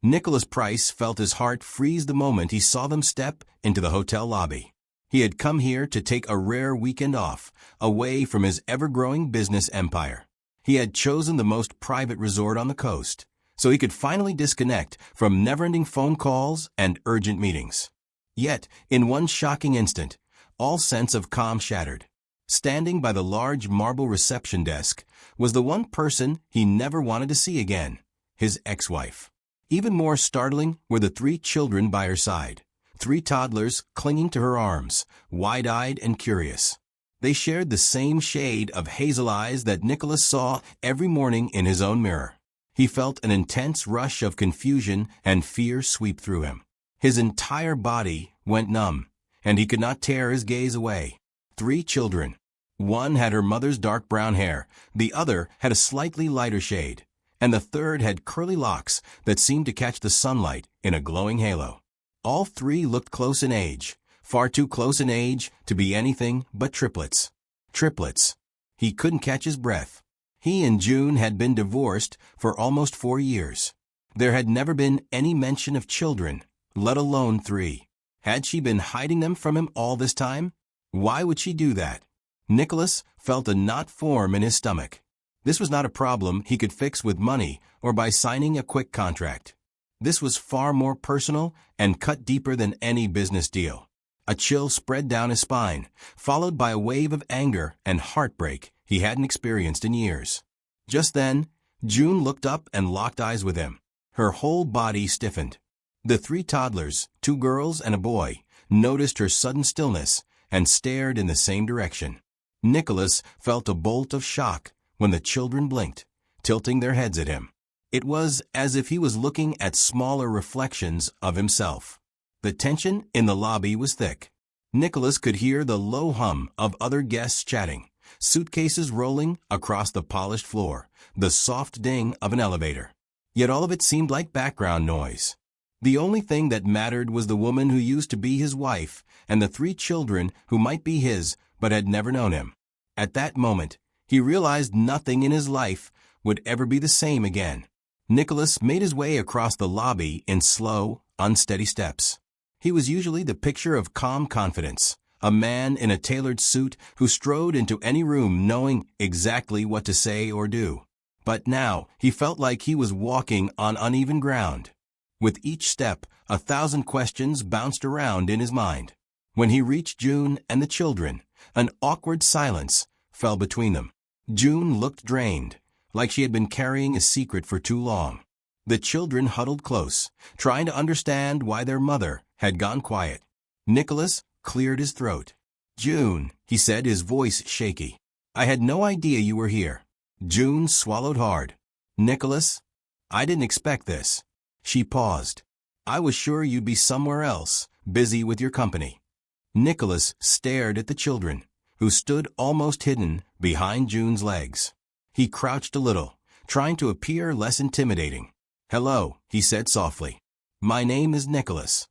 Nicholas Price felt his heart freeze the moment he saw them step into the hotel lobby. He had come here to take a rare weekend off, away from his ever-growing business empire. He had chosen the most private resort on the coast, so he could finally disconnect from never-ending phone calls and urgent meetings. Yet, in one shocking instant, all sense of calm shattered. Standing by the large marble reception desk was the one person he never wanted to see again, his ex-wife. Even more startling were the 3 children by her side, 3 toddlers clinging to her arms, wide-eyed and curious. They shared the same shade of hazel eyes that Nicholas saw every morning in his own mirror. He felt an intense rush of confusion and fear sweep through him. His entire body went numb, and he could not tear his gaze away. 3 children. One had her mother's dark brown hair, the other had a slightly lighter shade, and the third had curly locks that seemed to catch the sunlight in a glowing halo. All 3 looked close in age, far too close in age to be anything but triplets. Triplets. He couldn't catch his breath. He and June had been divorced for almost 4 years. There had never been any mention of children, let alone 3. Had she been hiding them from him all this time? Why would she do that? Nicholas felt a knot form in his stomach. This was not a problem he could fix with money or by signing a quick contract. This was far more personal and cut deeper than any business deal. A chill spread down his spine, followed by a wave of anger and heartbreak he hadn't experienced in years. Just then, June looked up and locked eyes with him. Her whole body stiffened. The 3 toddlers, 2 girls and a boy, noticed her sudden stillness and stared in the same direction. Nicholas felt a bolt of shock when the children blinked, tilting their heads at him. It was as if he was looking at smaller reflections of himself. The tension in the lobby was thick. Nicholas could hear the low hum of other guests chatting, suitcases rolling across the polished floor, the soft ding of an elevator. Yet all of it seemed like background noise. The only thing that mattered was the woman who used to be his wife and the 3 children who might be his but had never known him. At that moment, he realized nothing in his life would ever be the same again. Nicholas made his way across the lobby in slow, unsteady steps. He was usually the picture of calm confidence, a man in a tailored suit who strode into any room knowing exactly what to say or do. But now he felt like he was walking on uneven ground. With each step, 1,000 questions bounced around in his mind. When he reached June and the children, an awkward silence fell between them. June looked drained, like she had been carrying a secret for too long. The children huddled close, trying to understand why their mother had gone quiet. Nicholas cleared his throat. "June," he said, his voice shaky. "I had no idea you were here." June swallowed hard. "Nicholas, I didn't expect this." She paused. "I was sure you'd be somewhere else, busy with your company." Nicholas stared at the children, who stood almost hidden behind June's legs. He crouched a little, trying to appear less intimidating. "Hello," he said softly. "My name is Nicholas."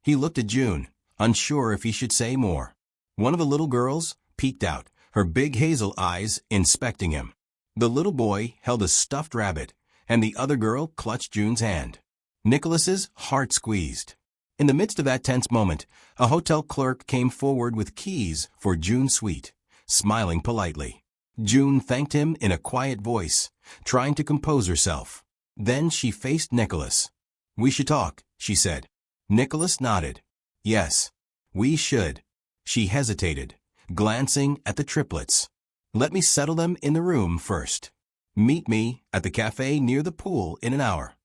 He looked at June, unsure if he should say more. One of the little girls peeked out, her big hazel eyes inspecting him. The little boy held a stuffed rabbit, and the other girl clutched June's hand. Nicholas's heart squeezed. In the midst of that tense moment, a hotel clerk came forward with keys for June's suite, smiling politely. June thanked him in a quiet voice, trying to compose herself. Then she faced Nicholas. "We should talk," she said. Nicholas nodded. "Yes, we should." She hesitated, glancing at the triplets. "Let me settle them in the room first. Meet me at the cafe near the pool in an hour."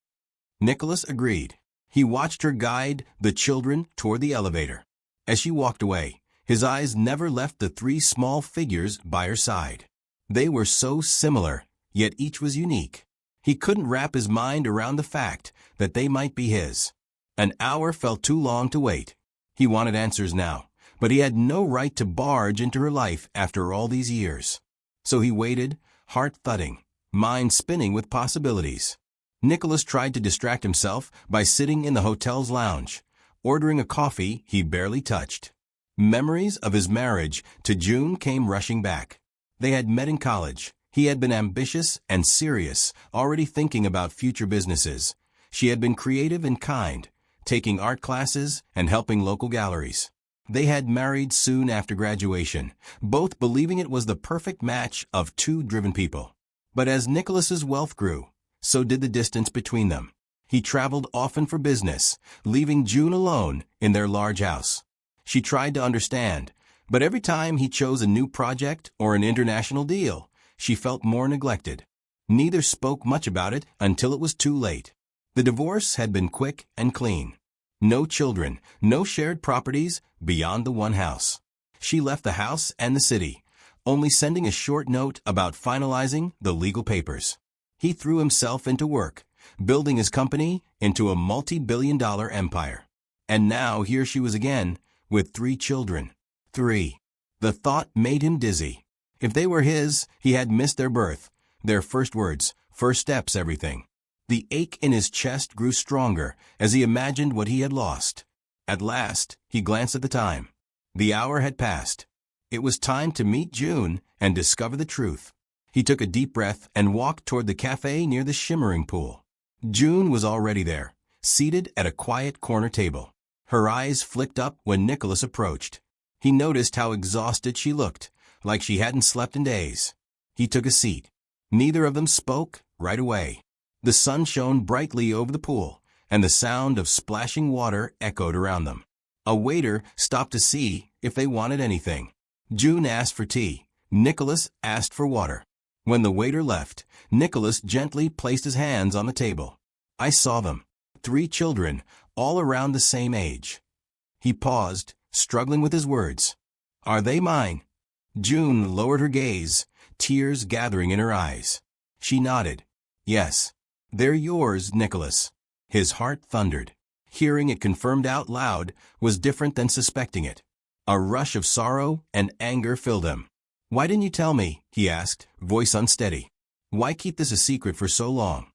Nicholas agreed. He watched her guide the children toward the elevator. As she walked away, his eyes never left the 3 small figures by her side. They were so similar, yet each was unique. He couldn't wrap his mind around the fact that they might be his. An hour felt too long to wait. He wanted answers now, but he had no right to barge into her life after all these years. So he waited, heart thudding, mind spinning with possibilities. Nicholas tried to distract himself by sitting in the hotel's lounge, ordering a coffee he barely touched. Memories of his marriage to June came rushing back. They had met in college. He had been ambitious and serious, already thinking about future businesses. She had been creative and kind, taking art classes and helping local galleries. They had married soon after graduation, both believing it was the perfect match of two driven people. But as Nicholas's wealth grew, so did the distance between them. He traveled often for business, leaving June alone in their large house. She tried to understand, but every time he chose a new project or an international deal, she felt more neglected. Neither spoke much about it until it was too late. The divorce had been quick and clean. No children, no shared properties beyond the one house. She left the house and the city, only sending a short note about finalizing the legal papers. He threw himself into work, building his company into a multi-billion-dollar empire. And now here she was again, with 3 children. 3. The thought made him dizzy. If they were his, he had missed their birth, their first words, first steps, everything. The ache in his chest grew stronger as he imagined what he had lost. At last, he glanced at the time. The hour had passed. It was time to meet June and discover the truth. He took a deep breath and walked toward the cafe near the shimmering pool. June was already there, seated at a quiet corner table. Her eyes flicked up when Nicholas approached. He noticed how exhausted she looked, like she hadn't slept in days. He took a seat. Neither of them spoke right away. The sun shone brightly over the pool, and the sound of splashing water echoed around them. A waiter stopped to see if they wanted anything. June asked for tea. Nicholas asked for water. When the waiter left, Nicholas gently placed his hands on the table. I saw them. 3 children, all around the same age. He paused, struggling with his words. Are they mine? June lowered her gaze, tears gathering in her eyes. She nodded. Yes. They're yours, Nicholas. His heart thundered. Hearing it confirmed out loud was different than suspecting it. A rush of sorrow and anger filled him. Why didn't you tell me? He asked, voice unsteady. Why keep this a secret for so long?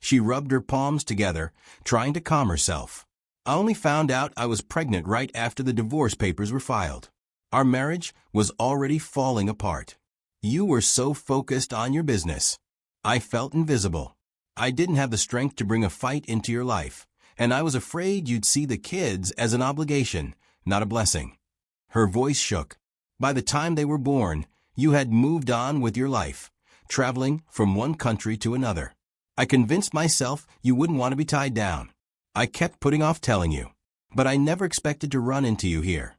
She rubbed her palms together, trying to calm herself. I only found out I was pregnant right after the divorce papers were filed. Our marriage was already falling apart. You were so focused on your business. I felt invisible. I didn't have the strength to bring a fight into your life, and I was afraid you'd see the kids as an obligation, not a blessing. Her voice shook. By the time they were born, you had moved on with your life, traveling from one country to another. I convinced myself you wouldn't want to be tied down. I kept putting off telling you, but I never expected to run into you here.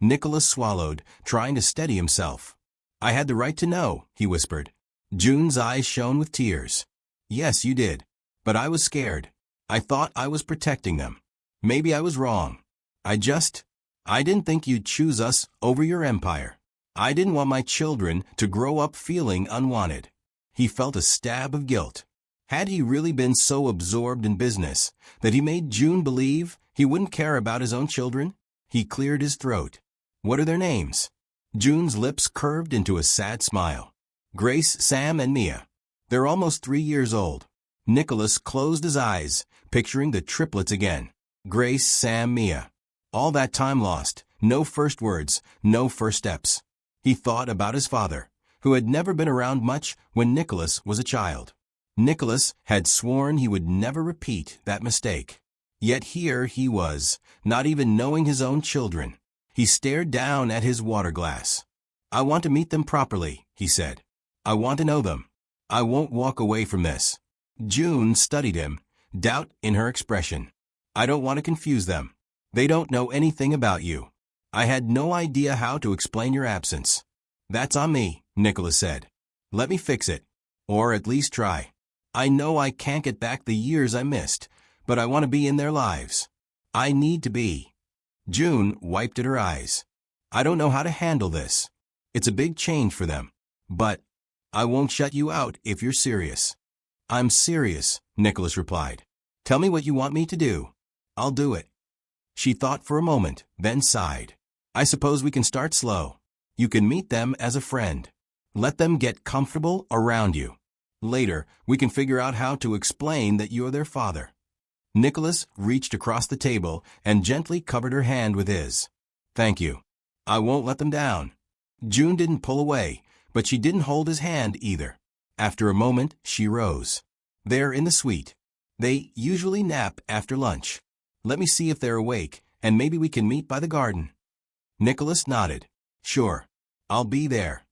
Nicholas swallowed, trying to steady himself. I had the right to know, he whispered. June's eyes shone with tears. Yes, you did. But I was scared. I thought I was protecting them. Maybe I was wrong. I didn't think you'd choose us over your empire. I didn't want my children to grow up feeling unwanted. He felt a stab of guilt. Had he really been so absorbed in business that he made June believe he wouldn't care about his own children? He cleared his throat. What are their names? June's lips curved into a sad smile. Grace, Sam, and Mia. They're almost 3 years old. Nicholas closed his eyes, picturing the triplets again. Grace, Sam, Mia. All that time lost, no first words, no first steps. He thought about his father, who had never been around much when Nicholas was a child. Nicholas had sworn he would never repeat that mistake. Yet here he was, not even knowing his own children. He stared down at his water glass. I want to meet them properly, he said. I want to know them. I won't walk away from this. June studied him, doubt in her expression. I don't want to confuse them. They don't know anything about you. I had no idea how to explain your absence. That's on me, Nicholas said. Let me fix it. Or at least try. I know I can't get back the years I missed, but I want to be in their lives. I need to be. June wiped at her eyes. I don't know how to handle this. It's a big change for them. But I won't shut you out if you're serious. I'm serious, Nicholas replied. Tell me what you want me to do. I'll do it. She thought for a moment, then sighed. I suppose we can start slow. You can meet them as a friend. Let them get comfortable around you. Later, we can figure out how to explain that you're their father. Nicholas reached across the table and gently covered her hand with his. Thank you. I won't let them down. June didn't pull away, but she didn't hold his hand either. After a moment, she rose. They're in the suite. They usually nap after lunch. Let me see if they're awake, and maybe we can meet by the garden. Nicholas nodded. Sure. I'll be there.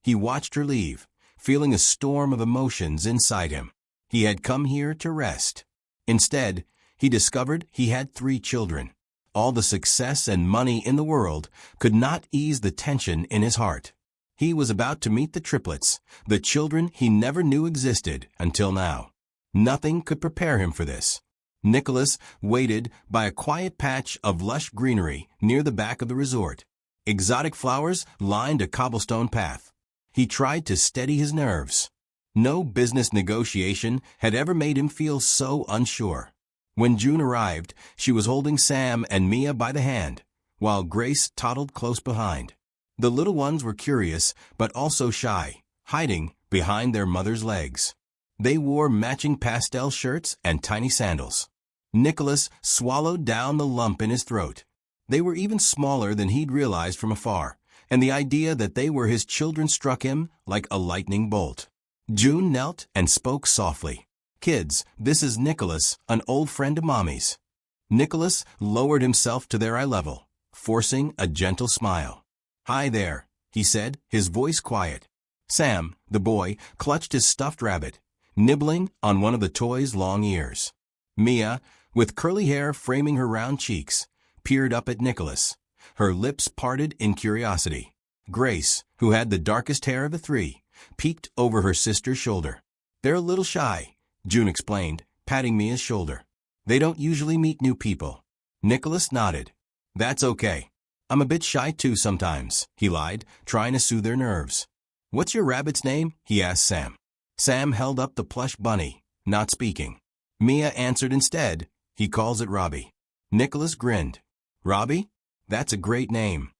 He watched her leave, feeling a storm of emotions inside him. He had come here to rest. Instead, he discovered he had 3 children. All the success and money in the world could not ease the tension in his heart. He was about to meet the triplets, the children he never knew existed until now. Nothing could prepare him for this. Nicholas waited by a quiet patch of lush greenery near the back of the resort. Exotic flowers lined a cobblestone path. He tried to steady his nerves. No business negotiation had ever made him feel so unsure. When June arrived, she was holding Sam and Mia by the hand, while Grace toddled close behind. The little ones were curious, but also shy, hiding behind their mother's legs. They wore matching pastel shirts and tiny sandals. Nicholas swallowed down the lump in his throat. They were even smaller than he'd realized from afar, and the idea that they were his children struck him like a lightning bolt. June knelt and spoke softly. Kids, this is Nicholas, an old friend of Mommy's. Nicholas lowered himself to their eye level, forcing a gentle smile. Hi there, he said, his voice quiet. Sam, the boy, clutched his stuffed rabbit, nibbling on one of the toy's long ears. Mia, with curly hair framing her round cheeks, peered up at Nicholas, her lips parted in curiosity. Grace, who had the darkest hair of the 3, peeked over her sister's shoulder. They're a little shy, June explained, patting Mia's shoulder. They don't usually meet new people. Nicholas nodded. That's okay. I'm a bit shy too sometimes, he lied, trying to soothe their nerves. What's your rabbit's name? He asked Sam. Sam held up the plush bunny, not speaking. Mia answered instead. He calls it Robbie. Nicholas grinned. Robbie? That's a great name.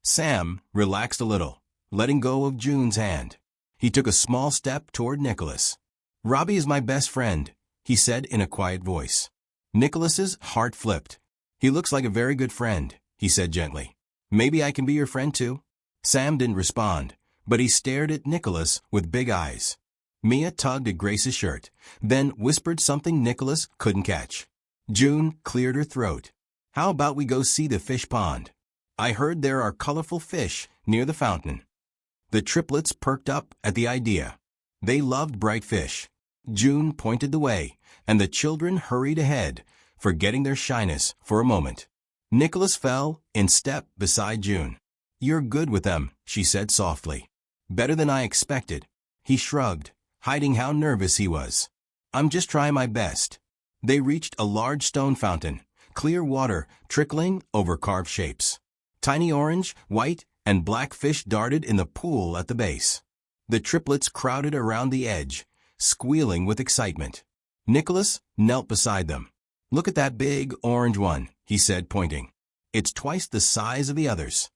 Sam relaxed a little, letting go of June's hand. He took a small step toward Nicholas. Robbie is my best friend, he said in a quiet voice. Nicholas's heart flipped. He looks like a very good friend, he said gently. Maybe I can be your friend too? Sam didn't respond, but he stared at Nicholas with big eyes. Mia tugged at Grace's shirt, then whispered something Nicholas couldn't catch. June cleared her throat. How about we go see the fish pond? I heard there are colorful fish near the fountain. The triplets perked up at the idea. They loved bright fish. June pointed the way, and the children hurried ahead, forgetting their shyness for a moment. Nicholas fell in step beside June. You're good with them, she said softly. Better than I expected. He shrugged, hiding how nervous he was. I'm just trying my best. They reached a large stone fountain, clear water trickling over carved shapes. Tiny orange, white, and black fish darted in the pool at the base. The triplets crowded around the edge, squealing with excitement. Nicholas knelt beside them. Look at that big orange one, he said, pointing. It's twice the size of the others.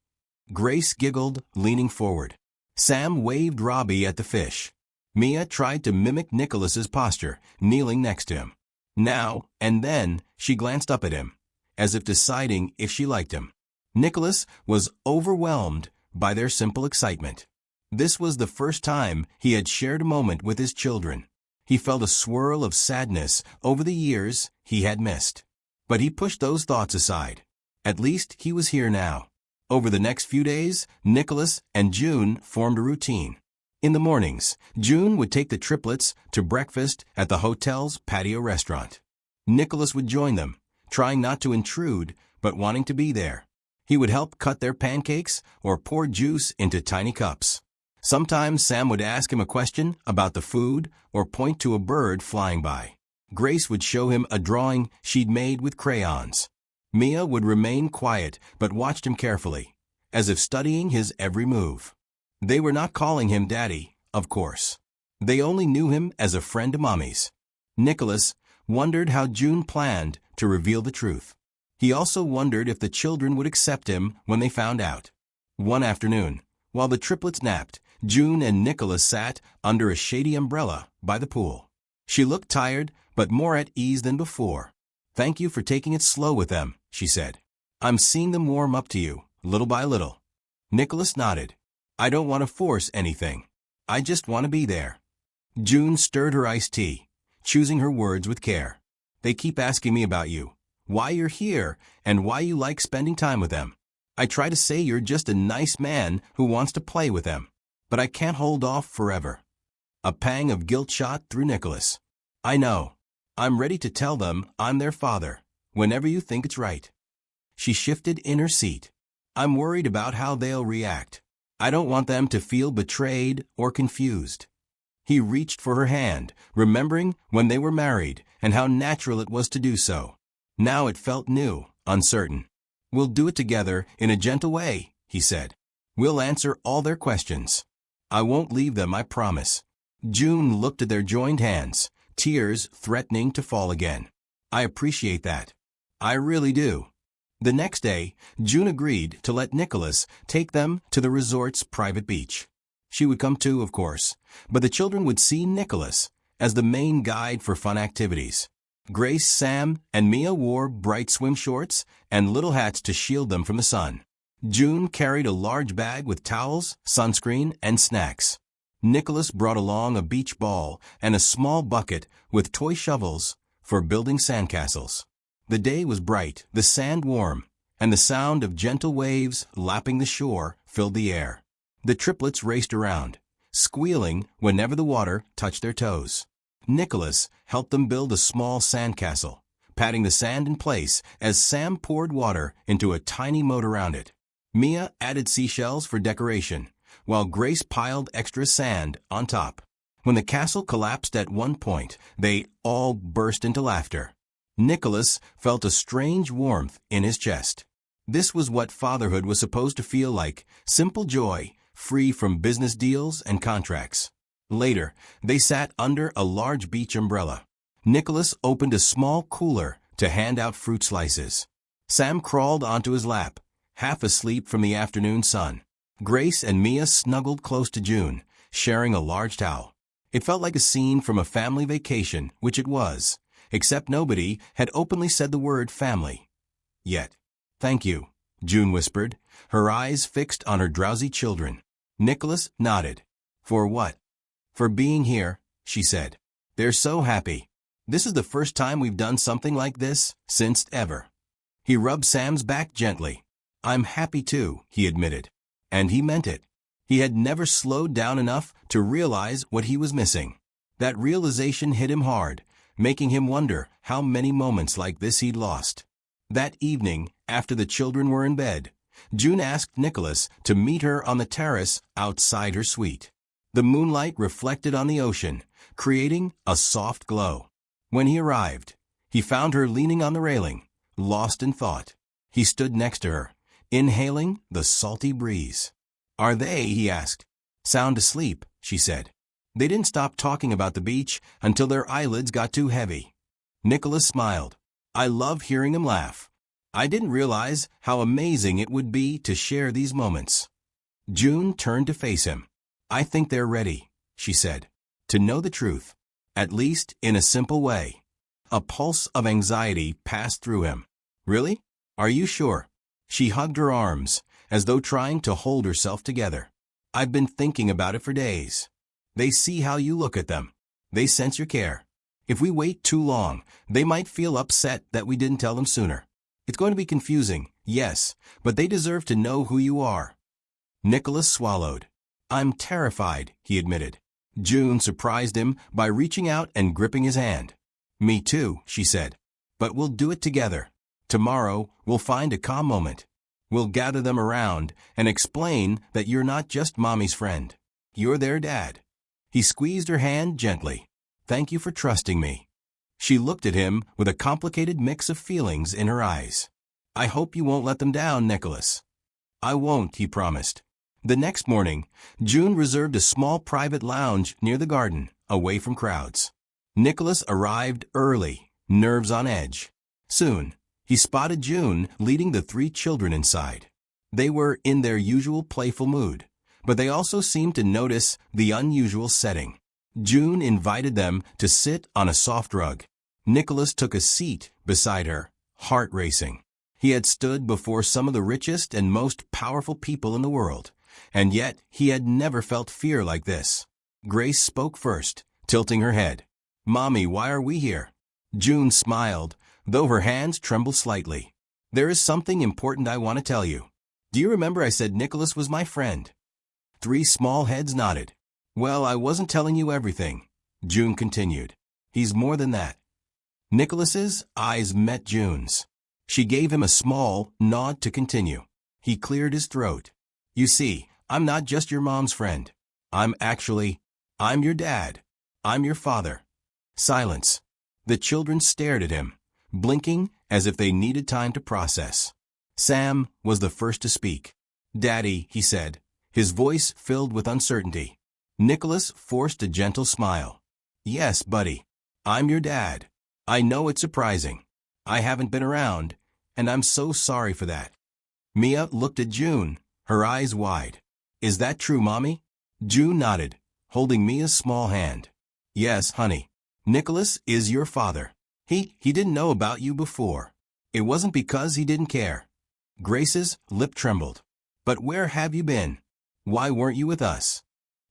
Grace giggled, leaning forward. Sam waved Robbie at the fish. Mia tried to mimic Nicholas's posture, kneeling next to him. Now and then, she glanced up at him, as if deciding if she liked him. Nicholas was overwhelmed by their simple excitement. This was the first time he had shared a moment with his children. He felt a swirl of sadness over the years he had missed. But he pushed those thoughts aside. At least he was here now. Over the next few days, Nicholas and June formed a routine. In the mornings, June would take the triplets to breakfast at the hotel's patio restaurant. Nicholas would join them, trying not to intrude, but wanting to be there. He would help cut their pancakes or pour juice into tiny cups. Sometimes Sam would ask him a question about the food or point to a bird flying by. Grace would show him a drawing she'd made with crayons. Mia would remain quiet but watched him carefully, as if studying his every move. They were not calling him Daddy, of course. They only knew him as a friend of Mommy's. Nicholas wondered how June planned to reveal the truth. He also wondered if the children would accept him when they found out. One afternoon, while the triplets napped, June and Nicholas sat under a shady umbrella by the pool. She looked tired, but more at ease than before. Thank you for taking it slow with them, she said. I'm seeing them warm up to you, little by little. Nicholas nodded. I don't want to force anything. I just want to be there. June stirred her iced tea, choosing her words with care. They keep asking me about you, why you're here, and why you like spending time with them. I try to say you're just a nice man who wants to play with them, but I can't hold off forever." A pang of guilt shot through Nicholas. "I know. I'm ready to tell them I'm their father, whenever you think it's right." She shifted in her seat. "I'm worried about how they'll react. I don't want them to feel betrayed or confused." He reached for her hand, remembering when they were married and how natural it was to do so. Now it felt new, uncertain. "We'll do it together in a gentle way," he said. "We'll answer all their questions. I won't leave them, I promise." June looked at their joined hands, tears threatening to fall again. "I appreciate that. I really do." The next day, June agreed to let Nicholas take them to the resort's private beach. She would come too, of course, but the children would see Nicholas as the main guide for fun activities. Grace, Sam, and Mia wore bright swim shorts and little hats to shield them from the sun. June carried a large bag with towels, sunscreen, and snacks. Nicholas brought along a beach ball and a small bucket with toy shovels for building sandcastles. The day was bright, the sand warm, and the sound of gentle waves lapping the shore filled the air. The triplets raced around, squealing whenever the water touched their toes. Nicholas helped them build a small sandcastle, patting the sand in place as Sam poured water into a tiny moat around it. Mia added seashells for decoration, while Grace piled extra sand on top. When the castle collapsed at one point, they all burst into laughter. Nicholas felt a strange warmth in his chest. This was what fatherhood was supposed to feel like, simple joy, free from business deals and contracts. Later, they sat under a large beach umbrella. Nicholas opened a small cooler to hand out fruit slices. Sam crawled onto his lap, half asleep from the afternoon sun. Grace and Mia snuggled close to June, sharing a large towel. It felt like a scene from a family vacation, which it was, except nobody had openly said the word family yet. "Thank you," June whispered, her eyes fixed on her drowsy children. Nicholas nodded. "For what?" "For being here," she said. "They're so happy. This is the first time we've done something like this since ever." He rubbed Sam's back gently. "I'm happy too," he admitted. And he meant it. He had never slowed down enough to realize what he was missing. That realization hit him hard, making him wonder how many moments like this he'd lost. That evening, after the children were in bed, June asked Nicholas to meet her on the terrace outside her suite. The moonlight reflected on the ocean, creating a soft glow. When he arrived, he found her leaning on the railing, lost in thought. He stood next to her, inhaling the salty breeze. "Are they," he asked. "Sound asleep," she said. They didn't stop talking about the beach until their eyelids got too heavy. Nicholas smiled. "I love hearing him laugh. I didn't realize how amazing it would be to share these moments." June turned to face him. "I think they're ready," she said, "to know the truth, at least in a simple way." A pulse of anxiety passed through him. "Really? Are you sure?" She hugged her arms, as though trying to hold herself together. "I've been thinking about it for days. They see how you look at them. They sense your care. If we wait too long, they might feel upset that we didn't tell them sooner. It's going to be confusing, yes, but they deserve to know who you are." Nicholas swallowed. "I'm terrified," he admitted. June surprised him by reaching out and gripping his hand. "Me too," she said. "But we'll do it together. Tomorrow, we'll find a calm moment. We'll gather them around and explain that you're not just Mommy's friend. You're their dad." He squeezed her hand gently. "Thank you for trusting me." She looked at him with a complicated mix of feelings in her eyes. "I hope you won't let them down, Nicholas." "I won't," he promised. The next morning, June reserved a small private lounge near the garden, away from crowds. Nicholas arrived early, nerves on edge. Soon, he spotted June leading the 3 children inside. They were in their usual playful mood, but they also seemed to notice the unusual setting. June invited them to sit on a soft rug. Nicholas took a seat beside her, heart racing. He had stood before some of the richest and most powerful people in the world, and yet he had never felt fear like this. Grace spoke first, tilting her head. "Mommy, why are we here?" June smiled, though her hands trembled slightly. There is something important I want to tell you. Do you remember I said Nicholas was my friend? 3 small heads nodded. Well, I wasn't telling you everything, June continued. He's more than that. Nicholas's eyes met June's. She gave him a small nod to continue. He cleared his throat. You see, I'm not just your mom's friend. I'm your dad. I'm your father. Silence. The children stared at him, blinking as if they needed time to process. Sam was the first to speak. Daddy, he said, his voice filled with uncertainty. Nicholas forced a gentle smile. Yes, buddy. I'm your dad. I know it's surprising. I haven't been around, and I'm so sorry for that. Mia looked at June, her eyes wide. Is that true, Mommy? June nodded, holding Mia's small hand. Yes, honey. Nicholas is your father. He didn't know about you before. It wasn't because he didn't care. Grace's lip trembled. But where have you been? Why weren't you with us?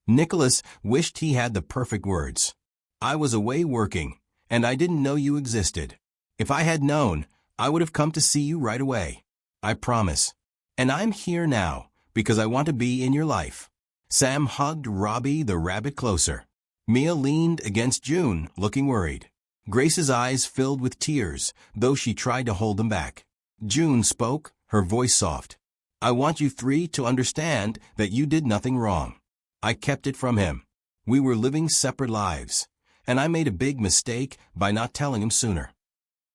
Nicholas wished he had the perfect words. I was away working, and I didn't know you existed. If I had known, I would have come to see you right away. I promise. And I'm here now, because I want to be in your life. Sam hugged Robbie the rabbit closer. Mia leaned against June, looking worried. Grace's eyes filled with tears, though she tried to hold them back. June spoke, her voice soft. I want you 3 to understand that you did nothing wrong. I kept it from him. We were living separate lives, and I made a big mistake by not telling him sooner.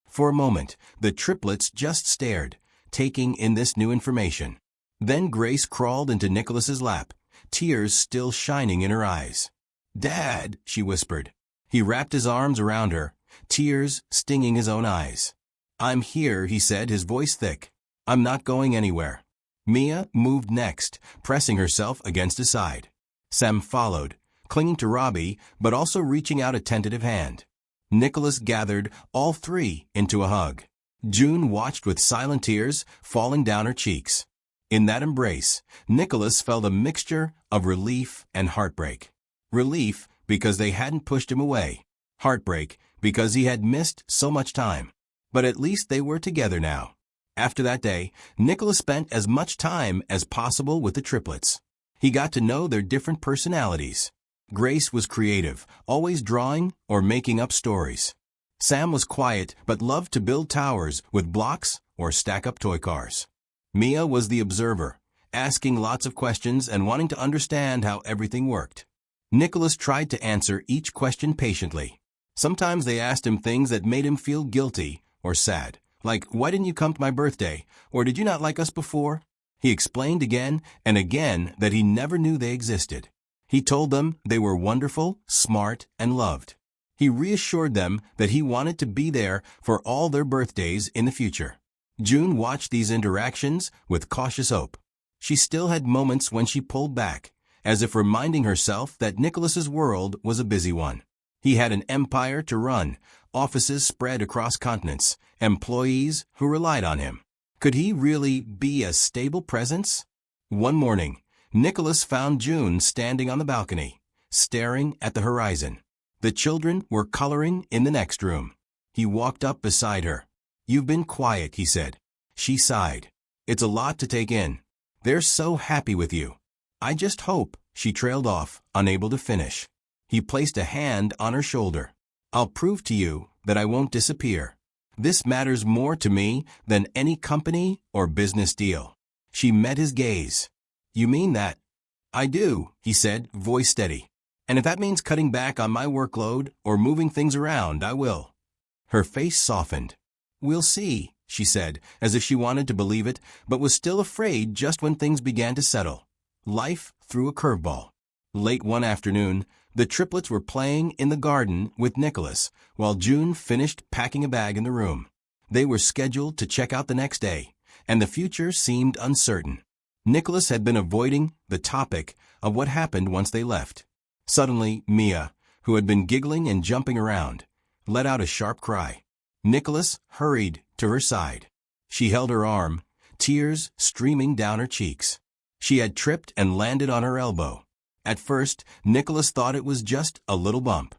For a moment, the triplets just stared, taking in this new information. Then Grace crawled into Nicholas's lap, tears still shining in her eyes. Dad, she whispered. He wrapped his arms around her, tears stinging his own eyes. I'm here, he said, his voice thick. I'm not going anywhere. Mia moved next, pressing herself against his side. Sam followed, clinging to Robbie, but also reaching out a tentative hand. Nicholas gathered all 3 into a hug. June watched with silent tears falling down her cheeks. In that embrace, Nicholas felt a mixture of relief and heartbreak. Relief because they hadn't pushed him away. Heartbreak because he had missed so much time. But at least they were together now. After that day, Nicholas spent as much time as possible with the triplets. He got to know their different personalities. Grace was creative, always drawing or making up stories. Sam was quiet but loved to build towers with blocks or stack up toy cars. Mia was the observer, asking lots of questions and wanting to understand how everything worked. Nicholas tried to answer each question patiently. Sometimes they asked him things that made him feel guilty or sad, like, why didn't you come to my birthday, or did you not like us before? He explained again and again that he never knew they existed. He told them they were wonderful, smart, and loved. He reassured them that he wanted to be there for all their birthdays in the future. June watched these interactions with cautious hope. She still had moments when she pulled back, as if reminding herself that Nicholas's world was a busy one. He had an empire to run, offices spread across continents, employees who relied on him. Could he really be a stable presence? One morning, Nicholas found June standing on the balcony, staring at the horizon. The children were coloring in the next room. He walked up beside her. You've been quiet, he said. She sighed. It's a lot to take in. They're so happy with you. I just hope, she trailed off, unable to finish. He placed a hand on her shoulder. I'll prove to you that I won't disappear. This matters more to me than any company or business deal. She met his gaze. You mean that? I do, he said, voice steady. And if that means cutting back on my workload or moving things around, I will. Her face softened. We'll see, she said, as if she wanted to believe it, but was still afraid just when things began to settle. Life threw a curveball. Late one afternoon, the triplets were playing in the garden with Nicholas, while June finished packing a bag in the room. They were scheduled to check out the next day, and the future seemed uncertain. Nicholas had been avoiding the topic of what happened once they left. Suddenly, Mia, who had been giggling and jumping around, let out a sharp cry. Nicholas hurried to her side. She held her arm, tears streaming down her cheeks. She had tripped and landed on her elbow. At first, Nicholas thought it was just a little bump.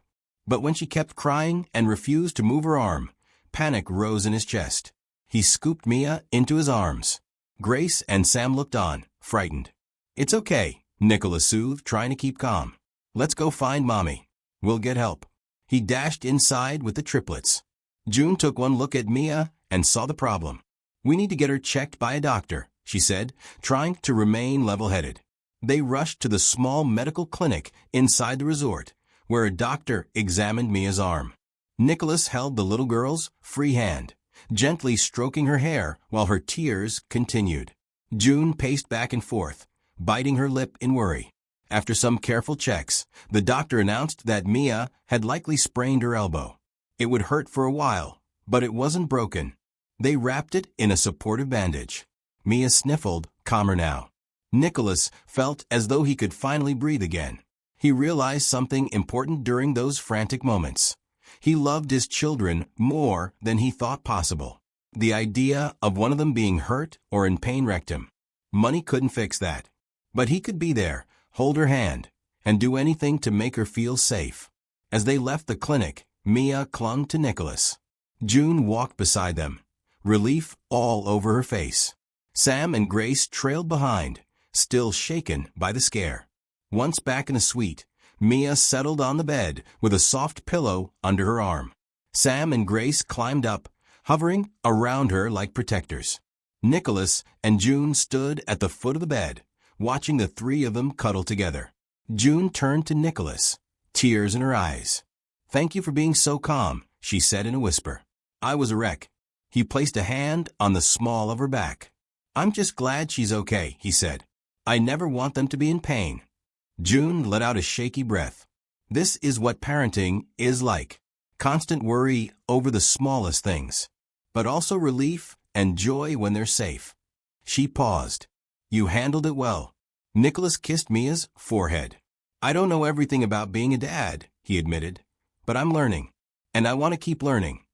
But when she kept crying and refused to move her arm, panic rose in his chest. He scooped Mia into his arms. Grace and Sam looked on, frightened. "It's okay," Nicholas soothed, trying to keep calm. "Let's go find Mommy. We'll get help." He dashed inside with the triplets. June took one look at Mia and saw the problem. "We need to get her checked by a doctor," she said, trying to remain level-headed. They rushed to the small medical clinic inside the resort, where a doctor examined Mia's arm. Nicholas held the little girl's free hand, gently stroking her hair while her tears continued. June paced back and forth, biting her lip in worry. After some careful checks, the doctor announced that Mia had likely sprained her elbow. It would hurt for a while, but it wasn't broken. They wrapped it in a supportive bandage. Mia sniffled, calmer now. Nicholas felt as though he could finally breathe again. He realized something important during those frantic moments. He loved his children more than he thought possible. The idea of one of them being hurt or in pain wrecked him. Money couldn't fix that. But he could be there, hold her hand, and do anything to make her feel safe. As they left the clinic, Mia clung to Nicholas. June walked beside them, relief all over her face. Sam and Grace trailed behind, still shaken by the scare. Once back in the suite, Mia settled on the bed with a soft pillow under her arm. Sam and Grace climbed up, hovering around her like protectors. Nicholas and June stood at the foot of the bed, watching the three of them cuddle together. June turned to Nicholas, tears in her eyes. "Thank you for being so calm," she said in a whisper. "I was a wreck." He placed a hand on the small of her back. "I'm just glad she's okay," he said. "I never want them to be in pain." June let out a shaky breath. This is what parenting is like. Constant worry over the smallest things, but also relief and joy when they're safe. She paused. "You handled it well." Nicholas kissed Mia's forehead. "I don't know everything about being a dad," he admitted, "but I'm learning, and I want to keep learning."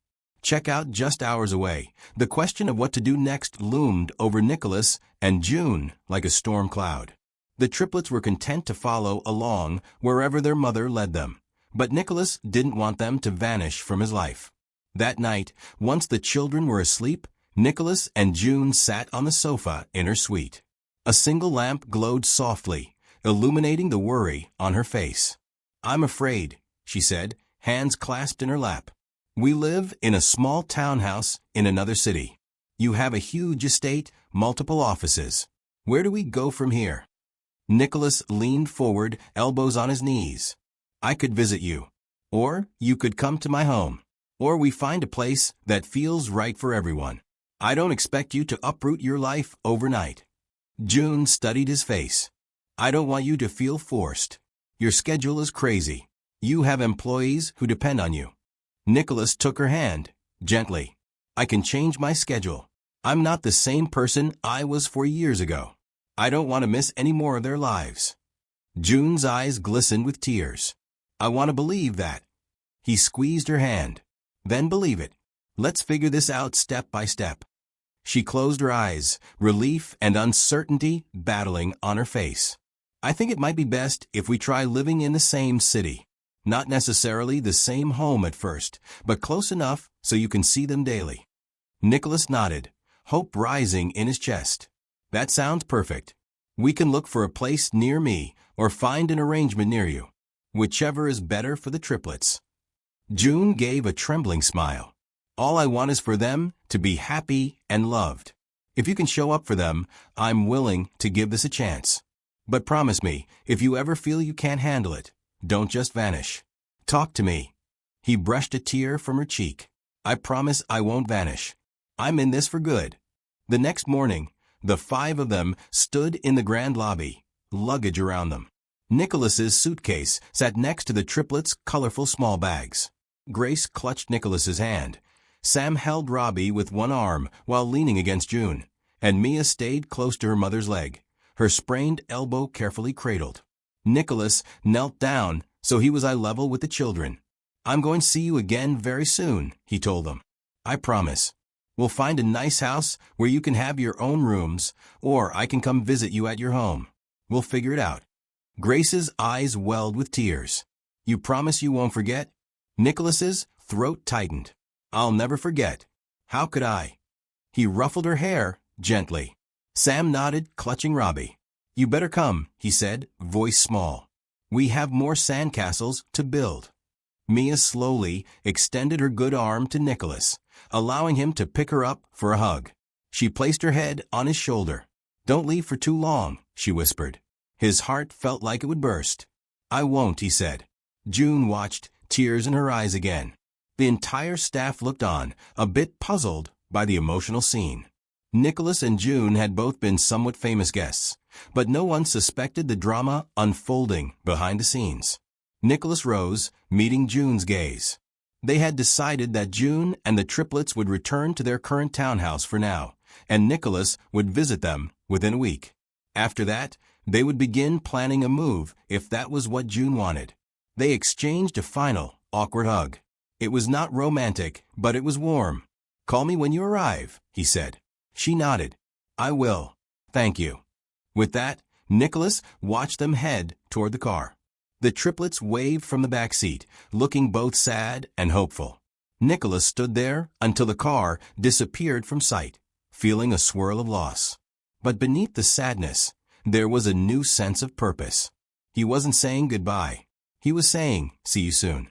Check out just hours away. The question of what to do next loomed over Nicholas and June like a storm cloud. The triplets were content to follow along wherever their mother led them, but Nicholas didn't want them to vanish from his life. That night, once the children were asleep, Nicholas and June sat on the sofa in her suite. A single lamp glowed softly, illuminating the worry on her face. "I'm afraid," she said, hands clasped in her lap. "We live in a small townhouse in another city. You have a huge estate, multiple offices. Where do we go from here?" Nicholas leaned forward, elbows on his knees. "I could visit you. Or you could come to my home. Or we find a place that feels right for everyone. I don't expect you to uproot your life overnight." June studied his face. "I don't want you to feel forced. Your schedule is crazy. You have employees who depend on you." Nicholas took her hand, gently. "I can change my schedule. I'm not the same person I was 4 years ago. I don't want to miss any more of their lives." June's eyes glistened with tears. "I want to believe that." He squeezed her hand. "Then believe it. Let's figure this out step by step." She closed her eyes, relief and uncertainty battling on her face. "I think it might be best if we try living in the same city. Not necessarily the same home at first, but close enough so you can see them daily." Nicholas nodded, hope rising in his chest. "That sounds perfect. We can look for a place near me or find an arrangement near you. Whichever is better for the triplets." June gave a trembling smile. "All I want is for them to be happy and loved. If you can show up for them, I'm willing to give this a chance. But promise me, if you ever feel you can't handle it, don't just vanish. Talk to me." He brushed a tear from her cheek. "I promise I won't vanish. I'm in this for good." The next morning, the 5 of them stood in the grand lobby, luggage around them. Nicholas's suitcase sat next to the triplets' colorful small bags. Grace clutched Nicholas's hand. Sam held Robbie with one arm while leaning against June, and Mia stayed close to her mother's leg, her sprained elbow carefully cradled. Nicholas knelt down so he was eye level with the children. "I'm going to see you again very soon," he told them. "I promise. We'll find a nice house where you can have your own rooms, or I can come visit you at your home. We'll figure it out." Grace's eyes welled with tears. "You promise you won't forget?" Nicholas's throat tightened. "I'll never forget." "How could I?" He ruffled her hair gently. Sam nodded, clutching Robbie. "You better come," he said, voice small. "We have more sandcastles to build." Mia slowly extended her good arm to Nicholas, allowing him to pick her up for a hug. She placed her head on his shoulder. "Don't leave for too long," she whispered. His heart felt like it would burst. "I won't," he said. June watched, tears in her eyes again. The entire staff looked on, a bit puzzled by the emotional scene. Nicholas and June had both been somewhat famous guests, but no one suspected the drama unfolding behind the scenes. Nicholas rose, meeting June's gaze. They had decided that June and the triplets would return to their current townhouse for now, and Nicholas would visit them within a week. After that, they would begin planning a move if that was what June wanted. They exchanged a final, awkward hug. It was not romantic, but it was warm. "Call me when you arrive," he said. She nodded. "I will. Thank you." With that, Nicholas watched them head toward the car. The triplets waved from the back seat, looking both sad and hopeful. Nicholas stood there until the car disappeared from sight, feeling a swirl of loss. But beneath the sadness, there was a new sense of purpose. He wasn't saying goodbye. He was saying, "See you soon."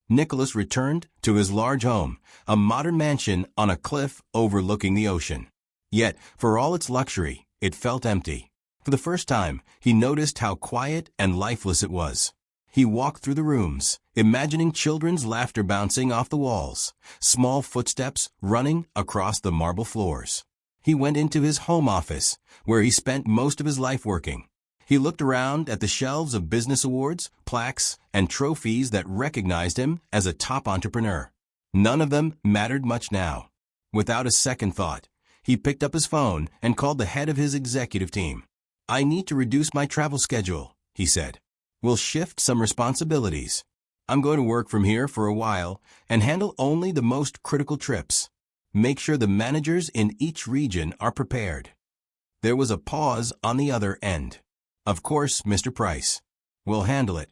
Nicholas returned to his large home, a modern mansion on a cliff overlooking the ocean. Yet, for all its luxury, it felt empty. For the first time, he noticed how quiet and lifeless it was. He walked through the rooms, imagining children's laughter bouncing off the walls, small footsteps running across the marble floors. He went into his home office, where he spent most of his life working. He looked around at the shelves of business awards, plaques, and trophies that recognized him as a top entrepreneur. None of them mattered much now. Without a second thought, he picked up his phone and called the head of his executive team. "I need to reduce my travel schedule," he said. "We'll shift some responsibilities. I'm going to work from here for a while and handle only the most critical trips. Make sure the managers in each region are prepared." There was a pause on the other end. "Of course, Mr. Price. We'll handle it."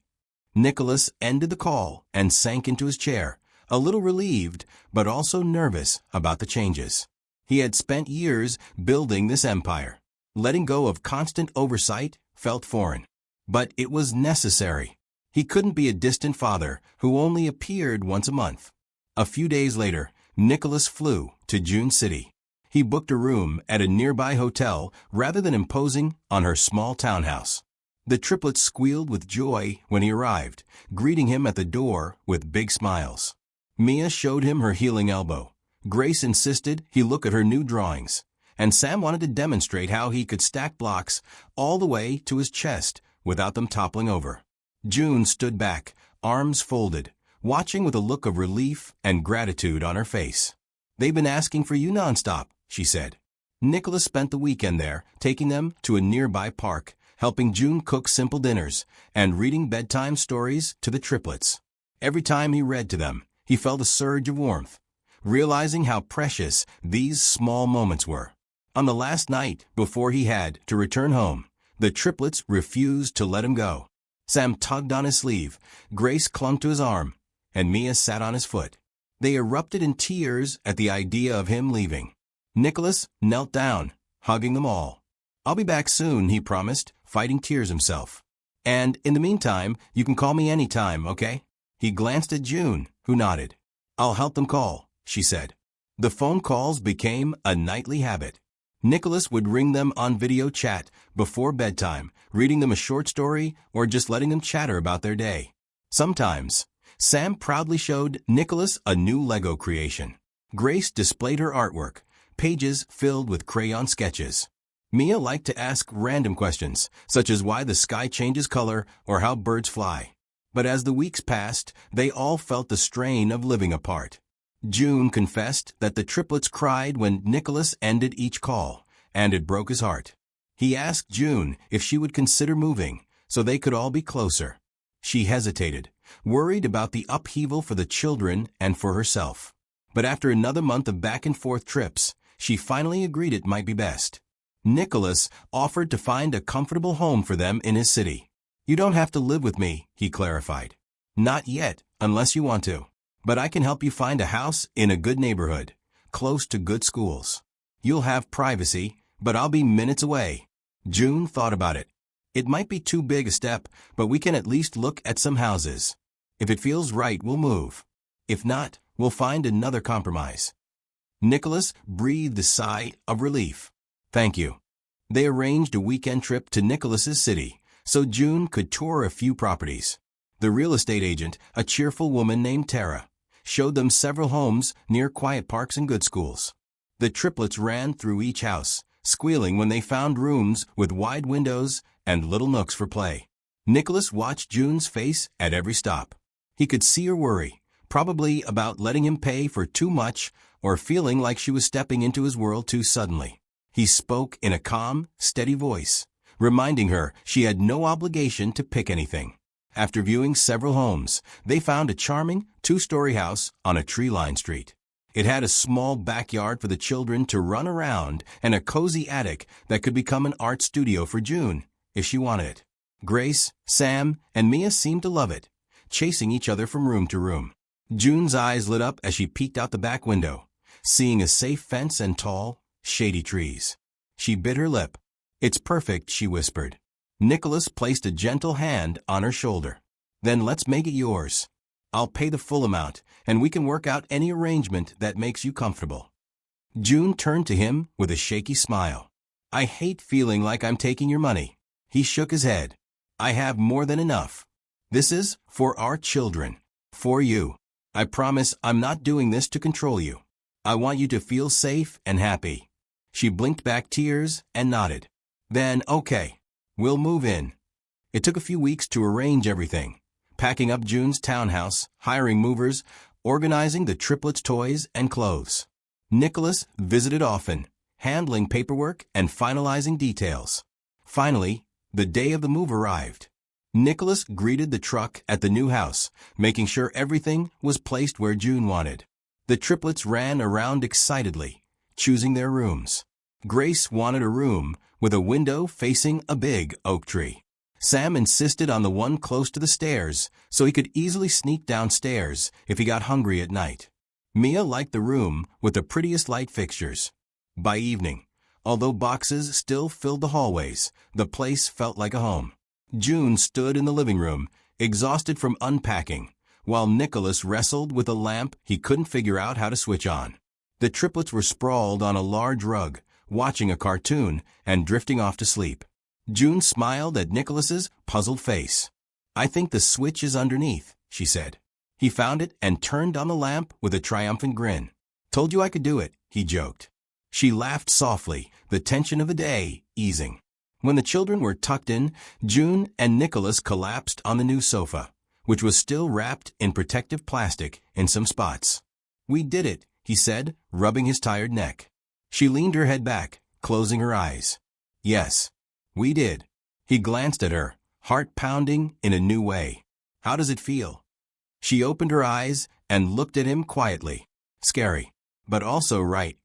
Nicholas ended the call and sank into his chair, a little relieved, but also nervous about the changes. He had spent years building this empire. Letting go of constant oversight felt foreign. But it was necessary. He couldn't be a distant father who only appeared once a month. A few days later, Nicholas flew to June City. He booked a room at a nearby hotel rather than imposing on her small townhouse. The triplets squealed with joy when he arrived, greeting him at the door with big smiles. Mia showed him her healing elbow. Grace insisted he look at her new drawings, and Sam wanted to demonstrate how he could stack blocks all the way to his chest without them toppling over. June stood back, arms folded, watching with a look of relief and gratitude on her face. "They've been asking for you nonstop," she said. Nicholas spent the weekend there, taking them to a nearby park, helping June cook simple dinners, and reading bedtime stories to the triplets. Every time he read to them, he felt a surge of warmth, realizing how precious these small moments were. On the last night before he had to return home, the triplets refused to let him go. Sam tugged on his sleeve, Grace clung to his arm, and Mia sat on his foot. They erupted in tears at the idea of him leaving. Nicholas knelt down, hugging them all. "I'll be back soon," he promised, fighting tears himself. "And in the meantime, you can call me anytime, okay?" He glanced at June, who nodded. "I'll help them call," she said. The phone calls became a nightly habit. Nicholas would ring them on video chat before bedtime, reading them a short story or just letting them chatter about their day. Sometimes, Sam proudly showed Nicholas a new Lego creation. Grace displayed her artwork, pages filled with crayon sketches. Mia liked to ask random questions, such as why the sky changes color or how birds fly. But as the weeks passed, they all felt the strain of living apart. June confessed that the triplets cried when Nicholas ended each call, and it broke his heart. He asked June if she would consider moving, so they could all be closer. She hesitated, worried about the upheaval for the children and for herself. But after another month of back-and-forth trips, she finally agreed it might be best. Nicholas offered to find a comfortable home for them in his city. "You don't have to live with me," he clarified. "Not yet, unless you want to." but I can help you find a house in a good neighborhood, close to good schools. You'll have privacy, but I'll be minutes away." June thought about it. "It might be too big a step, but we can at least look at some houses. If it feels right, we'll move. If not, we'll find another compromise." Nicholas breathed a sigh of relief. "Thank you." They arranged a weekend trip to Nicholas's city, so June could tour a few properties. The real estate agent, a cheerful woman named Tara, showed them several homes near quiet parks and good schools. The triplets ran through each house, squealing when they found rooms with wide windows and little nooks for play. Nicholas watched June's face at every stop. He could see her worry, probably about letting him pay for too much or feeling like she was stepping into his world too suddenly. He spoke in a calm, steady voice, reminding her she had no obligation to pick anything. After viewing several homes, they found a charming two-story house on a tree-lined street. It had a small backyard for the children to run around and a cozy attic that could become an art studio for June, if she wanted it. Grace, Sam, and Mia seemed to love it, chasing each other from room to room. June's eyes lit up as she peeked out the back window, seeing a safe fence and tall, shady trees. She bit her lip. "It's perfect," she whispered. Nicholas placed a gentle hand on her shoulder. "Then let's make it yours. I'll pay the full amount, and we can work out any arrangement that makes you comfortable." June turned to him with a shaky smile. "I hate feeling like I'm taking your money." He shook his head. "I have more than enough. This is for our children. For you. I promise I'm not doing this to control you. I want you to feel safe and happy." She blinked back tears and nodded. "Then, okay. We'll move in." It took a few weeks to arrange everything. Packing up June's townhouse, hiring movers, organizing the triplets' toys and clothes. Nicholas visited often, handling paperwork and finalizing details. Finally, the day of the move arrived. Nicholas greeted the truck at the new house, making sure everything was placed where June wanted. The triplets ran around excitedly, choosing their rooms. Grace wanted a room with a window facing a big oak tree. Sam insisted on the one close to the stairs so he could easily sneak downstairs if he got hungry at night. Mia liked the room with the prettiest light fixtures. By evening, although boxes still filled the hallways, the place felt like a home. June stood in the living room, exhausted from unpacking, while Nicholas wrestled with a lamp he couldn't figure out how to switch on. The triplets were sprawled on a large rug, watching a cartoon and drifting off to sleep. June smiled at Nicholas's puzzled face. "I think the switch is underneath," she said. He found it and turned on the lamp with a triumphant grin. "Told you I could do it," he joked. She laughed softly, the tension of the day easing. When the children were tucked in, June and Nicholas collapsed on the new sofa, which was still wrapped in protective plastic in some spots. "We did it," he said, rubbing his tired neck. She leaned her head back, closing her eyes. "Yes, we did." He glanced at her, heart pounding in a new way. "How does it feel?" She opened her eyes and looked at him quietly. "Scary, but also right."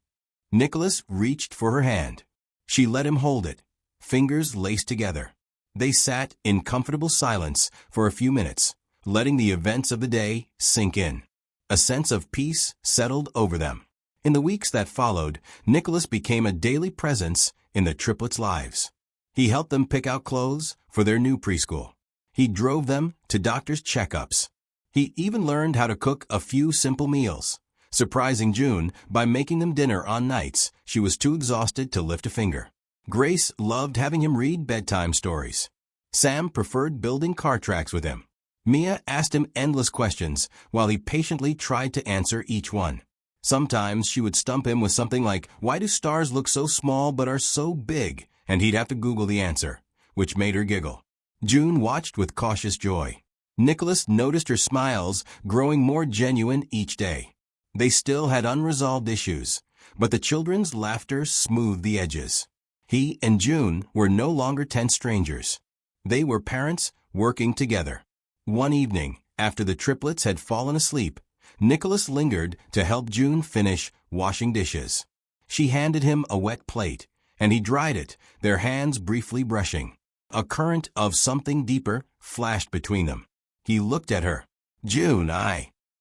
Nicholas reached for her hand. She let him hold it, fingers laced together. They sat in comfortable silence for a few minutes, letting the events of the day sink in. A sense of peace settled over them. In the weeks that followed, Nicholas became a daily presence in the triplets' lives. He helped them pick out clothes for their new preschool. He drove them to doctor's checkups. He even learned how to cook a few simple meals, surprising June by making them dinner on nights she was too exhausted to lift a finger. Grace loved having him read bedtime stories. Sam preferred building car tracks with him. Mia asked him endless questions while he patiently tried to answer each one. Sometimes she would stump him with something like, "Why do stars look so small but are so big?" And he'd have to Google the answer, which made her giggle. June watched with cautious joy. Nicholas noticed her smiles growing more genuine each day. They still had unresolved issues, but the children's laughter smoothed the edges. He and June were no longer tense strangers. They were parents working together. One evening, after the triplets had fallen asleep, Nicholas lingered to help June finish washing dishes. She handed him a wet plate, and he dried it, their hands briefly brushing. A current of something deeper flashed between them. He looked at her. "June,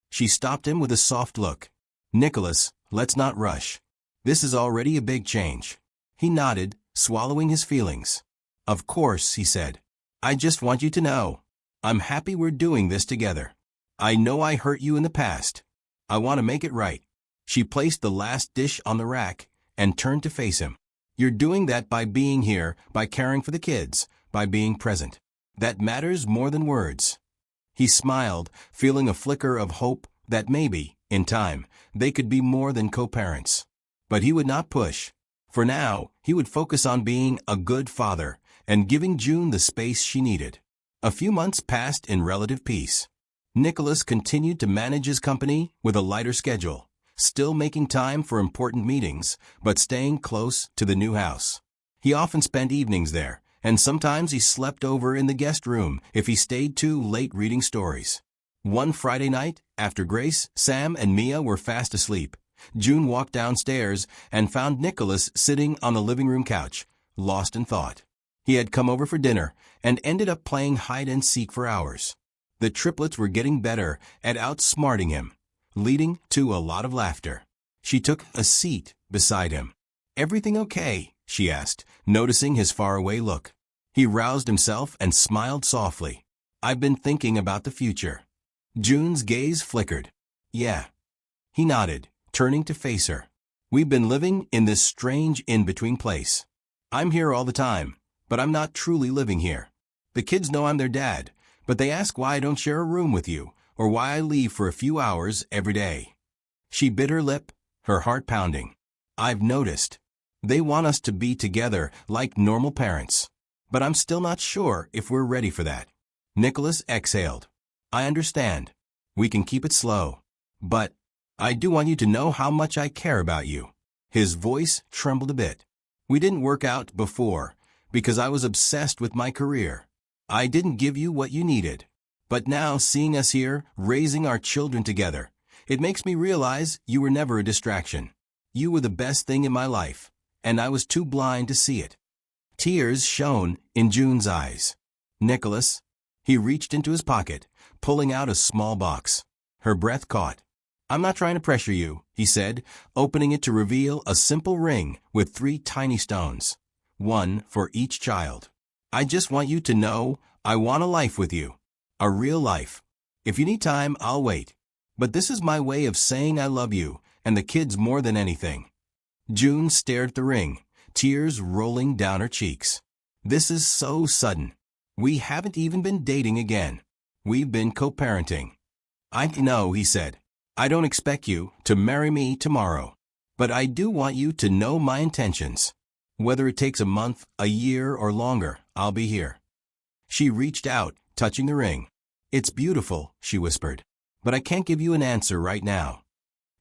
She stopped him with a soft look. "Nicholas, let's not rush. This is already a big change." He nodded, swallowing his feelings. "Of course," he said. "I just want you to know. I'm happy we're doing this together. I know I hurt you in the past. I want to make it right." She placed the last dish on the rack and turned to face him. "You're doing that by being here, by caring for the kids, by being present. That matters more than words." He smiled, feeling a flicker of hope that maybe, in time, they could be more than co-parents. But he would not push. For now, he would focus on being a good father and giving June the space she needed. A few months passed in relative peace. Nicholas continued to manage his company with a lighter schedule, still making time for important meetings, but staying close to the new house. He often spent evenings there, and sometimes he slept over in the guest room if he stayed too late reading stories. One Friday night, after Grace, Sam, and Mia were fast asleep, June walked downstairs and found Nicholas sitting on the living room couch, lost in thought. He had come over for dinner and ended up playing hide-and-seek for hours. The triplets were getting better at outsmarting him, leading to a lot of laughter. She took a seat beside him. "Everything okay?" she asked, noticing his faraway look. He roused himself and smiled softly. "I've been thinking about the future." June's gaze flickered. "Yeah." He nodded, turning to face her. "We've been living in this strange in-between place. I'm here all the time, but I'm not truly living here. The kids know I'm their dad, but they ask why I don't share a room with you, or why I leave for a few hours every day." She bit her lip, her heart pounding. "I've noticed. They want us to be together like normal parents. But I'm still not sure if we're ready for that." Nicholas exhaled. "I understand. We can keep it slow. But I do want you to know how much I care about you." His voice trembled a bit. "We didn't work out before because I was obsessed with my career. I didn't give you what you needed. But now, seeing us here, raising our children together, it makes me realize you were never a distraction. You were the best thing in my life, and I was too blind to see it." Tears shone in June's eyes. "Nicholas." He reached into his pocket, pulling out a small box. Her breath caught. "I'm not trying to pressure you," he said, opening it to reveal a simple ring with 3 tiny stones, one for each child. "I just want you to know I want a life with you. A real life. If you need time, I'll wait. But this is my way of saying I love you and the kids more than anything." June stared at the ring, tears rolling down her cheeks. "This is so sudden. We haven't even been dating again. We've been co-parenting." "I know," he said. "I don't expect you to marry me tomorrow. But I do want you to know my intentions. Whether it takes a month, a year, or longer, I'll be here." She reached out, touching the ring. "It's beautiful," she whispered. "But I can't give you an answer right now."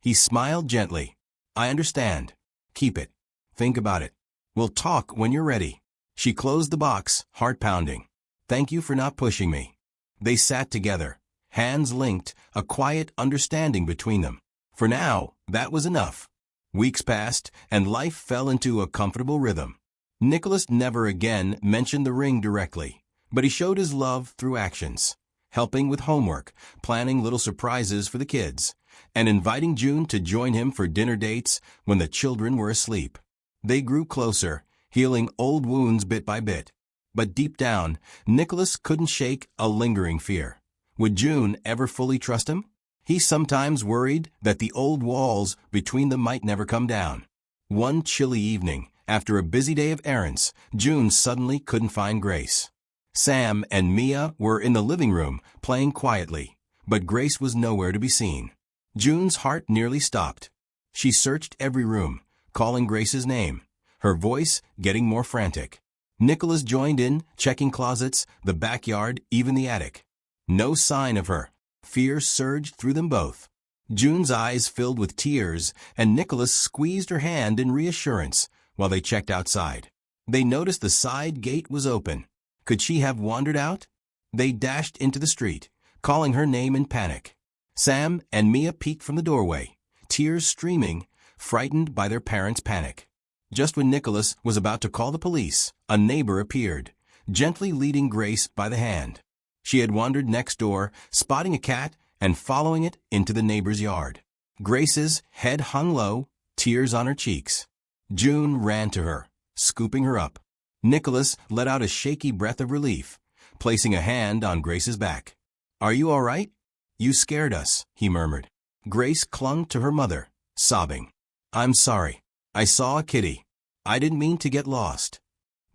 He smiled gently. "I understand. Keep it. Think about it. We'll talk when you're ready." She closed the box, heart pounding. "Thank you for not pushing me." They sat together, hands linked, a quiet understanding between them. For now, that was enough. Weeks passed, and life fell into a comfortable rhythm. Nicholas never again mentioned the ring directly, but he showed his love through actions, helping with homework, planning little surprises for the kids, and inviting June to join him for dinner dates when the children were asleep. They grew closer, healing old wounds bit by bit. But deep down, Nicholas couldn't shake a lingering fear. Would June ever fully trust him? He sometimes worried that the old walls between them might never come down. One chilly evening, after a busy day of errands, June suddenly couldn't find Grace. Sam and Mia were in the living room, playing quietly, but Grace was nowhere to be seen. June's heart nearly stopped. She searched every room, calling Grace's name, her voice getting more frantic. Nicholas joined in, checking closets, the backyard, even the attic. No sign of her. Fear surged through them both. June's eyes filled with tears, and Nicholas squeezed her hand in reassurance while they checked outside. They noticed the side gate was open. Could she have wandered out? They dashed into the street, calling her name in panic. Sam and Mia peeked from the doorway, tears streaming, frightened by their parents' panic. Just when Nicholas was about to call the police, a neighbor appeared, gently leading Grace by the hand. She had wandered next door, spotting a cat and following it into the neighbor's yard. Grace's head hung low, tears on her cheeks. June ran to her, scooping her up. Nicholas let out a shaky breath of relief, placing a hand on Grace's back. "Are you all right? You scared us," he murmured. Grace clung to her mother, sobbing. "I'm sorry. I saw a kitty. I didn't mean to get lost."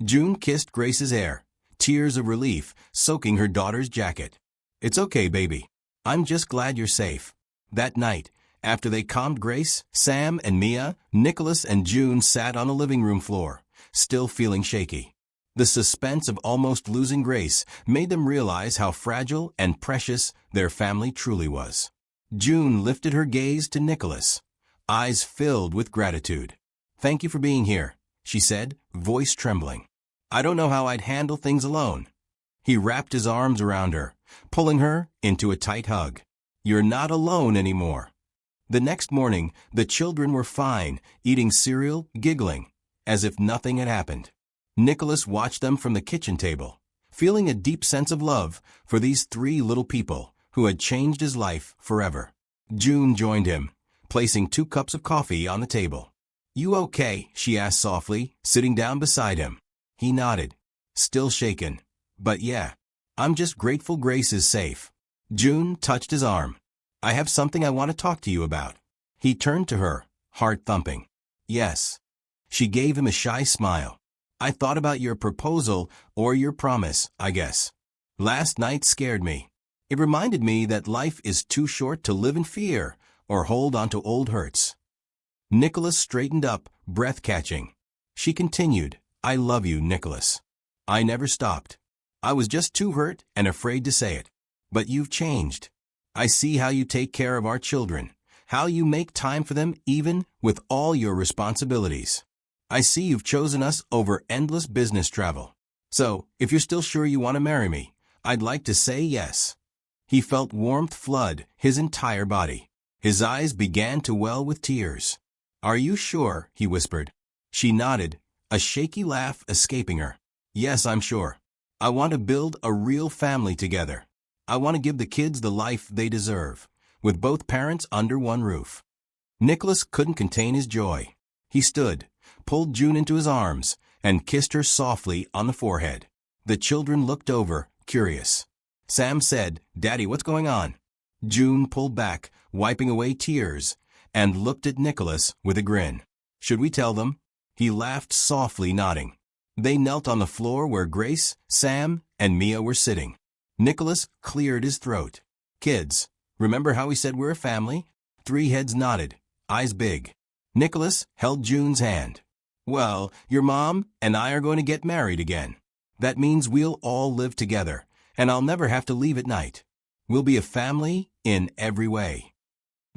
June kissed Grace's hair, tears of relief soaking her daughter's jacket. "It's okay, baby. I'm just glad you're safe." That night, after they calmed Grace, Sam and Mia, Nicholas and June sat on the living room floor, still feeling shaky. The suspense of almost losing Grace made them realize how fragile and precious their family truly was. June lifted her gaze to Nicholas, eyes filled with gratitude. "Thank you for being here," she said, voice trembling. "I don't know how I'd handle things alone." He wrapped his arms around her, pulling her into a tight hug. "You're not alone anymore." The next morning, the children were fine, eating cereal, giggling, as if nothing had happened. Nicholas watched them from the kitchen table, feeling a deep sense of love for these three little people who had changed his life forever. June joined him, placing 2 cups of coffee on the table. "You okay?" she asked softly, sitting down beside him. He nodded, still shaken. "But yeah, I'm just grateful Grace is safe." June touched his arm. "I have something I want to talk to you about." He turned to her, heart thumping. "Yes." She gave him a shy smile. "I thought about your proposal, or your promise, I guess. Last night scared me. It reminded me that life is too short to live in fear or hold on to old hurts." Nicholas straightened up, breath-catching. She continued, "I love you, Nicholas. I never stopped. I was just too hurt and afraid to say it. But you've changed. I see how you take care of our children, how you make time for them even with all your responsibilities. I see you've chosen us over endless business travel. So, if you're still sure you want to marry me, I'd like to say yes." He felt warmth flood his entire body. His eyes began to well with tears. "Are you sure?" he whispered. She nodded, a shaky laugh escaping her. "Yes, I'm sure. I want to build a real family together. I want to give the kids the life they deserve, with both parents under one roof." Nicholas couldn't contain his joy. He stood, pulled June into his arms, and kissed her softly on the forehead. The children looked over, curious. Sam said, "Daddy, what's going on?" June pulled back, wiping away tears, and looked at Nicholas with a grin. "Should we tell them?" He laughed softly, nodding. They knelt on the floor where Grace, Sam, and Mia were sitting. Nicholas cleared his throat. "Kids, remember how we said we're a family?" 3 heads nodded, eyes big. Nicholas held June's hand. "Well, your mom and I are going to get married again. That means we'll all live together, and I'll never have to leave at night. We'll be a family in every way."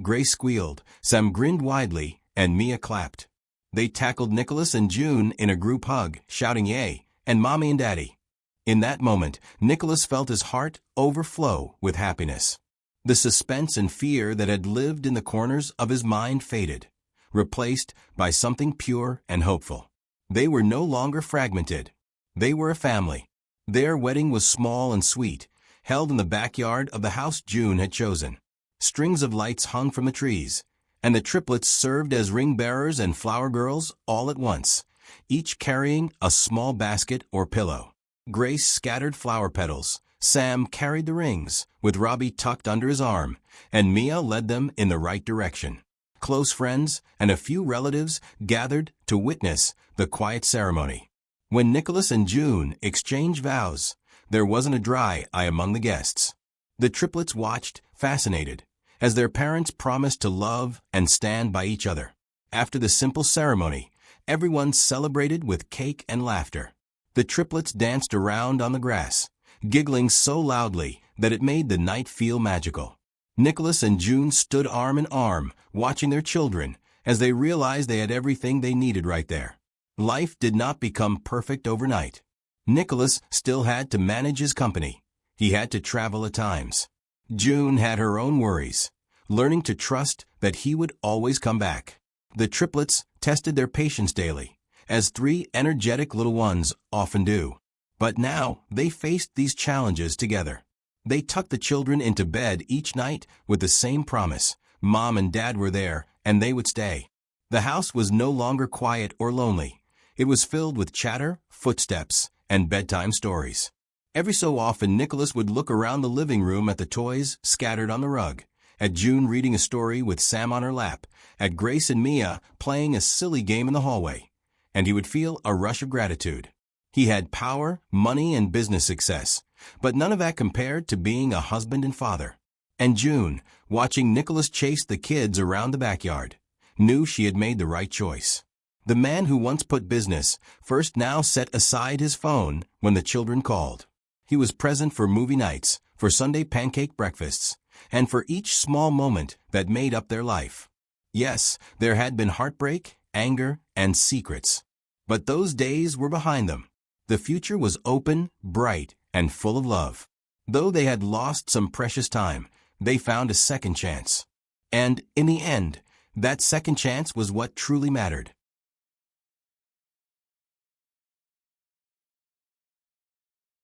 Grace squealed, Sam grinned widely, and Mia clapped. They tackled Nicholas and June in a group hug, shouting yay, and Mommy and Daddy. In that moment, Nicholas felt his heart overflow with happiness. The suspense and fear that had lived in the corners of his mind faded, replaced by something pure and hopeful. They were no longer fragmented. They were a family. Their wedding was small and sweet, held in the backyard of the house June had chosen. Strings of lights hung from the trees, and the triplets served as ring bearers and flower girls all at once, each carrying a small basket or pillow. Grace scattered flower petals, Sam carried the rings, with Robbie tucked under his arm, and Mia led them in the right direction. Close friends and a few relatives gathered to witness the quiet ceremony. When Nicholas and June exchanged vows, there wasn't a dry eye among the guests. The triplets watched, fascinated, as their parents promised to love and stand by each other. After the simple ceremony, everyone celebrated with cake and laughter. The triplets danced around on the grass, giggling so loudly that it made the night feel magical. Nicholas and June stood arm in arm, watching their children as they realized they had everything they needed right there. Life did not become perfect overnight. Nicholas still had to manage his company. He had to travel at times. June had her own worries, learning to trust that he would always come back. The triplets tested their patience daily, as 3 energetic little ones often do. But now they faced these challenges together. They tucked the children into bed each night with the same promise: Mom and Dad were there, and they would stay. The house was no longer quiet or lonely. It was filled with chatter, footsteps, and bedtime stories. Every so often, Nicholas would look around the living room at the toys scattered on the rug, at June reading a story with Sam on her lap, at Grace and Mia playing a silly game in the hallway, and he would feel a rush of gratitude. He had power, money, and business success, but none of that compared to being a husband and father. And June, watching Nicholas chase the kids around the backyard, knew she had made the right choice. The man who once put business first now set aside his phone when the children called. He was present for movie nights, for Sunday pancake breakfasts, and for each small moment that made up their life. Yes, there had been heartbreak, anger, and secrets. But those days were behind them. The future was open, bright, and full of love. Though they had lost some precious time, they found a second chance. And, in the end, that second chance was what truly mattered.